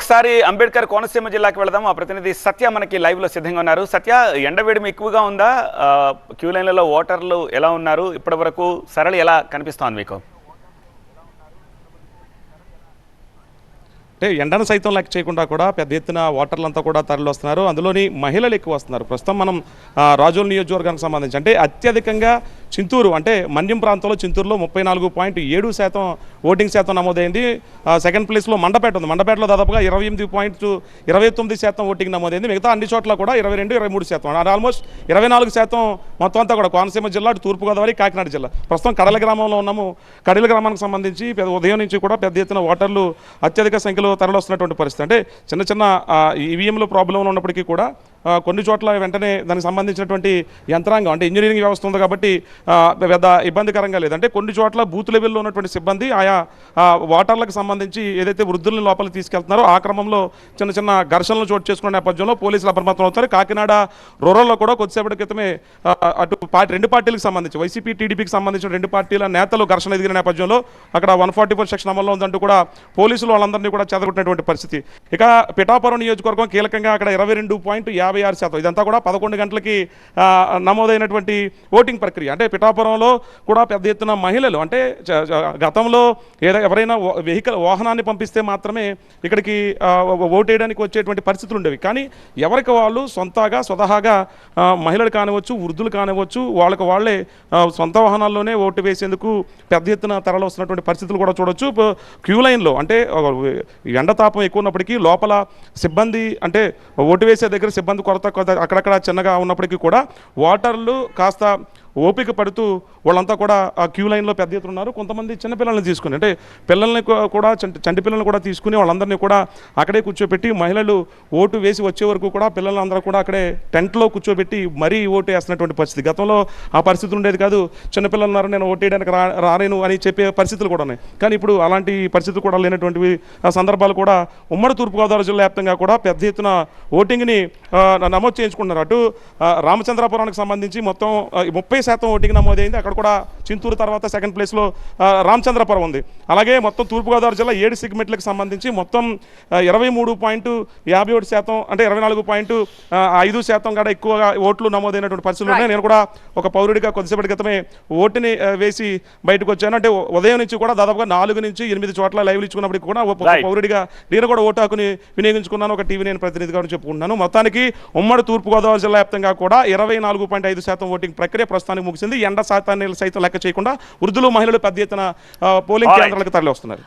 ఒకసారి అంబేద్కర్ కోనసీమ జిల్లాకి వెళదాం. ఆ ప్రతినిధి సత్య మనకి లైవ్ లో సిద్ధంగా ఉన్నారు. సత్య, ఎండవేడిమి ఎక్కువగా ఉందా? క్యూ లైన్లలో ఓటర్లు ఎలా ఉన్నారు? ఇప్పటి వరకు సరళి ఎలా కనిపిస్తోంది మీకు? అంటే ఎండను సైతం లెక్క చేయకుండా కూడా పెద్ద ఎత్తున ఓటర్లంతా కూడా తరలి వస్తున్నారు. అందులోని మహిళలు ఎక్కువ వస్తున్నారు. ప్రస్తుతం మనం రాజోల్ నియోజకవర్గానికి సంబంధించి అంటే అత్యధికంగా చింతూరు అంటే మన్యం ప్రాంతంలో చింతూరులో 34.7% ఓటింగ్ శాతం నమోదైంది. సెకండ్ ప్లేస్లో మండపేట ఉంది. మండపేటలో దాదాపుగా 28.29% ఓటింగ్ నమోదైంది. మిగతా అన్ని చోట్ల కూడా 22-23%, ఆల్మోస్ట్ 24% మొత్తం అంతా కూడా కోనసీమ జిల్లా, తూర్పుగోదావరి, కాకినాడ జిల్లా. ప్రస్తుతం కడల గ్రామంలో ఉన్నాము. కడల గ్రామానికి సంబంధించి ఉదయం నుంచి కూడా పెద్ద ఎత్తున ఓటర్లు అత్యధిక సంఖ్యలో తరలిస్తున్నటువంటి పరిస్థితి. అంటే చిన్న చిన్న ఈవీఎంలో ప్రాబ్లంలు ఉన్నప్పటికీ కూడా కొన్ని చోట్ల వెంటనే దానికి సంబంధించినటువంటి యంత్రాంగం అంటే ఇంజనీరింగ్ వ్యవస్థ ఉంది కాబట్టి పెద్ద ఇబ్బందికరంగా లేదు. అంటే కొన్ని చోట్ల బూత్ లెవెల్లో ఉన్నటువంటి సిబ్బంది ఆయా ఓటర్లకు సంబంధించి ఏదైతే వృద్ధులను లోపలికి తీసుకెళ్తున్నారో ఆ క్రమంలో చిన్న చిన్న ఘర్షణలు చోటు చేసుకునే నేపథ్యంలో పోలీసులు అప్రమత్తం అవుతారు. కాకినాడ రూరల్లో కూడా కొద్దిసేపటి క్రితమే అటు రెండు పార్టీలకు సంబంధించి వైసీపీ, టీడీపీకి సంబంధించిన రెండు పార్టీల నేతలు ఘర్షణ ఎదిగిన నేపథ్యంలో అక్కడ 144 సెక్షన్ అమల్లో ఉందంటూ కూడా పోలీసులు వాళ్ళందరినీ కూడా చెదగొట్టినటువంటి పరిస్థితి. ఇక పిఠాపురం నియోజకవర్గం కీలకంగా అక్కడ 22.56%, ఇదంతా కూడా 11 గంటలకి నమోదైనటువంటి ఓటింగ్ ప్రక్రియ. అంటే పిఠాపురంలో కూడా పెద్ద ఎత్తున మహిళలు అంటే గతంలో ఎవరైనా వాహనాన్ని పంపిస్తే మాత్రమే ఇక్కడికి ఓటేయడానికి వచ్చేటువంటి పరిస్థితులు ఉండేవి. కానీ ఎవరికి వాళ్ళు స్వతహాగా మహిళలు కానివచ్చు, వృద్ధులు కానివచ్చు, వాళ్ళకి వాళ్ళే సొంత వాహనాల్లోనే ఓటు వేసేందుకు పెద్ద ఎత్తున తరలి వస్తున్నటువంటి పరిస్థితులు కూడా చూడొచ్చు. క్యూ లైన్లో అంటే ఎండతాపం ఎక్కువ ఉన్నప్పటికీ లోపల సిబ్బంది అంటే ఓటు వేసే దగ్గర సిబ్బంది కొరత అక్కడక్కడ చిన్నగా ఉన్నప్పటికీ కూడా ఓటర్లు కాస్త ఓపిక పడుతూ వాళ్ళంతా కూడా ఆ క్యూ లైన్లో పెద్ద ఎత్తున ఉన్నారు. కొంతమంది చిన్నపిల్లల్ని తీసుకుని అంటే పిల్లల్ని కూడా చంటి పిల్లల్ని కూడా తీసుకుని వాళ్ళందరినీ కూడా అక్కడే కూర్చోబెట్టి మహిళలు ఓటు వేసి వచ్చే వరకు కూడా పిల్లలందరూ కూడా అక్కడే టెంట్లో కూర్చోబెట్టి మరీ ఓటు వేస్తున్నటువంటి పరిస్థితి. గతంలో ఆ పరిస్థితి ఉండేది కాదు. చిన్నపిల్లలు ఉన్నారు, నేను ఓటు వేయడానికి రాలేను అని చెప్పే పరిస్థితులు కూడా ఉన్నాయి. కానీ ఇప్పుడు అలాంటి పరిస్థితులు కూడా లేనటువంటి సందర్భాలు కూడా ఉమ్మడి తూర్పుగోదావరి జిల్లా వ్యాప్తంగా కూడా పెద్ద ఎత్తున ఓటింగ్ని నమోదు చేయించుకుంటున్నారు. అటు రామచంద్రాపురానికి సంబంధించి మొత్తం 30% ఓటింగ్ నమోదైంది. అక్కడ కూడా చింతూరు తర్వాత సెకండ్ ప్లేస్లో రామచంద్రపురం ఉంది. అలాగే మొత్తం తూర్పుగోదావరి జిల్లా 7 సెగ్మెంట్లకు సంబంధించి మొత్తం 23.57% అంటే 24.5% కూడా ఎక్కువగా ఓట్లు నమోదైనటువంటి పరిస్థితులు ఉన్నాయి. నేను కూడా ఒక పౌరుడిగా కొద్దిసేపటి క్రితమే ఓటుని వేసి బయటకు వచ్చాను. అంటే ఉదయం నుంచి కూడా దాదాపుగా 4 నుంచి 8 చోట్ల లైవ్లు ఇచ్చుకున్నప్పటికీ కూడా ఒక పౌరుడిగా నేను కూడా ఓటు హక్కుని వినియోగించుకున్నాను. ఒక టీవీ నేను ప్రతినిధిగా చెప్పుకుంటున్నాను. మొత్తానికి ఉమ్మడి తూర్పుగోదావరి జిల్లా వ్యాప్తంగా కూడా 24.5% ఓటింగ్ ప్రక్రియ ప్రస్తుతానికి ముగిసింది. ఎండ శాతాన్ని సైతం లెక్క చేయకుండా వృద్ధులు, మహిళలు పెద్ద ఎత్తున పోలింగ్ కేంద్రాలకు తరలి వస్తున్నారు.